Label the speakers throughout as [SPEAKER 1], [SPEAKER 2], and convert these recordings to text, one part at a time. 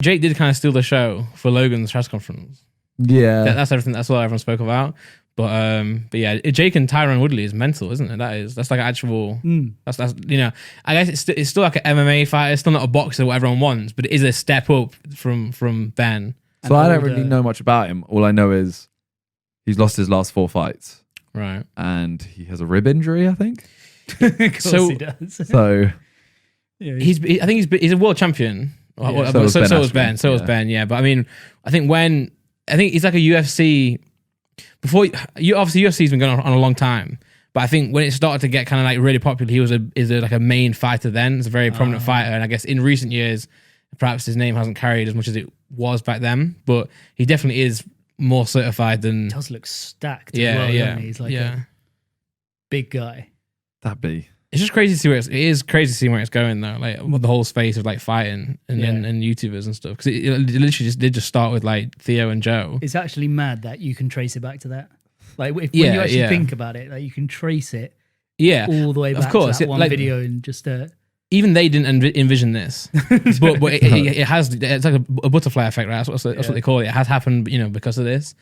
[SPEAKER 1] Jake did kind of steal the show for Logan's press conference.
[SPEAKER 2] Yeah,
[SPEAKER 1] that's everything. That's what everyone spoke about. But yeah, Jake and Tyron Woodley is mental, isn't it? That's like actual. That's I guess it's still like an MMA fight. It's still not a boxer, what everyone wants, but it is a step up from Ben.
[SPEAKER 2] So I don't really know much about him. All I know is he's lost his last 4 fights,
[SPEAKER 1] right?
[SPEAKER 2] And he has a rib injury, I think.
[SPEAKER 3] Of course he does.
[SPEAKER 2] So
[SPEAKER 1] yeah, he's a world champion.
[SPEAKER 2] Yeah,
[SPEAKER 1] so was Ben. Yeah, but I mean, I think he's like a UFC. Before obviously UFC's been going on a long time, but I think when it started to get kind of like really popular, he was like a main fighter then. He's a very prominent fighter, and I guess in recent years, perhaps his name hasn't carried as much as it was back then. But he definitely is more certified than.
[SPEAKER 3] He does look stacked. He's like a big guy.
[SPEAKER 2] That'd be.
[SPEAKER 1] It's just crazy to see it is crazy to see where it's going though. Like the whole space of like fighting and YouTubers and stuff, because it literally just start with like Theo and Joe.
[SPEAKER 3] It's actually mad that you can trace it back to that. Like when you actually think about it, like you can trace it. All the way back to that one video and just.
[SPEAKER 1] Even they didn't envision this, but it has. It's like a butterfly effect, right? That's what they call it. It has happened, because of this.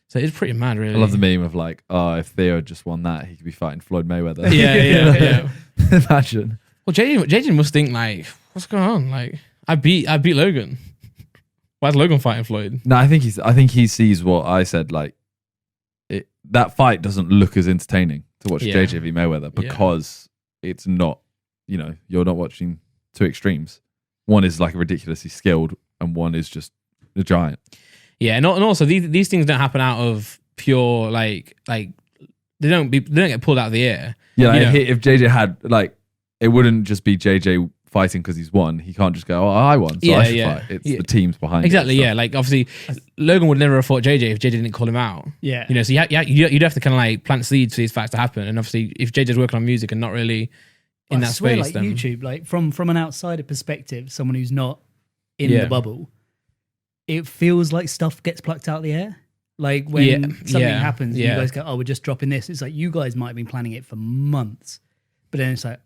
[SPEAKER 1] So it's pretty mad, really.
[SPEAKER 2] I love the meme of like, if Theo had just won that, he could be fighting Floyd Mayweather.
[SPEAKER 1] Yeah.
[SPEAKER 2] Imagine.
[SPEAKER 1] Well, JJ must think like, what's going on? Like, I beat Logan. Why is Logan fighting Floyd?
[SPEAKER 2] No, I think he sees what I said. Like, that fight doesn't look as entertaining to watch JJ v Mayweather because it's not. You're not watching two extremes. One is like ridiculously skilled, and one is just a giant.
[SPEAKER 1] Yeah, and also these things don't happen out of pure like they don't get pulled out of the air.
[SPEAKER 2] Yeah, if JJ had it wouldn't just be JJ fighting because he's won. He can't just go, I won, so I should fight. It's the teams behind
[SPEAKER 1] exactly,
[SPEAKER 2] it.
[SPEAKER 1] Exactly, yeah. Like obviously, Logan would never have fought JJ if JJ didn't call him out.
[SPEAKER 3] Yeah,
[SPEAKER 1] so you'd have to kind of like plant seeds for these facts to happen. And obviously, if JJ's working on music and not really in that space,
[SPEAKER 3] like then YouTube, like from an outsider perspective, someone who's not in the bubble. It feels like stuff gets plucked out of the air. Like when something happens, and you guys go, we're just dropping this. It's like you guys might have been planning it for months. But then it's like,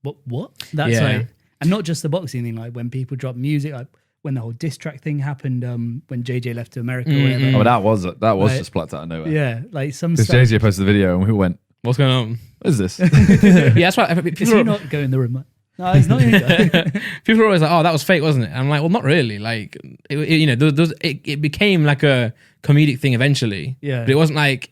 [SPEAKER 3] what? That's like, and not just the boxing thing, like when people drop music, like when the whole diss track thing happened, when JJ left to America or whatever.
[SPEAKER 2] Oh, that was just plucked out of nowhere.
[SPEAKER 3] Yeah, like some
[SPEAKER 2] stuff. Because JJ posted the video and we went,
[SPEAKER 1] what's going on?
[SPEAKER 2] What is this?
[SPEAKER 1] That's right.
[SPEAKER 3] Is he not going in the room? No, he's not going to go.
[SPEAKER 1] People are always like, that was fake, wasn't it? And I'm like, well, not really. Like, it became like a comedic thing eventually.
[SPEAKER 3] Yeah.
[SPEAKER 1] But it wasn't like,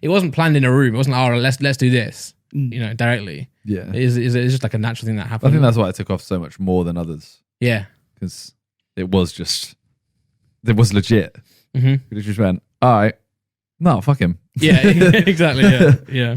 [SPEAKER 1] it wasn't planned in a room. It wasn't, let's do this, directly.
[SPEAKER 2] Yeah.
[SPEAKER 1] It's just like a natural thing that happened.
[SPEAKER 2] I think that's why it took off so much more than others.
[SPEAKER 1] Yeah.
[SPEAKER 2] Because it was legit. Mm-hmm. It just went, all right, no, fuck him.
[SPEAKER 1] Yeah, exactly. Yeah.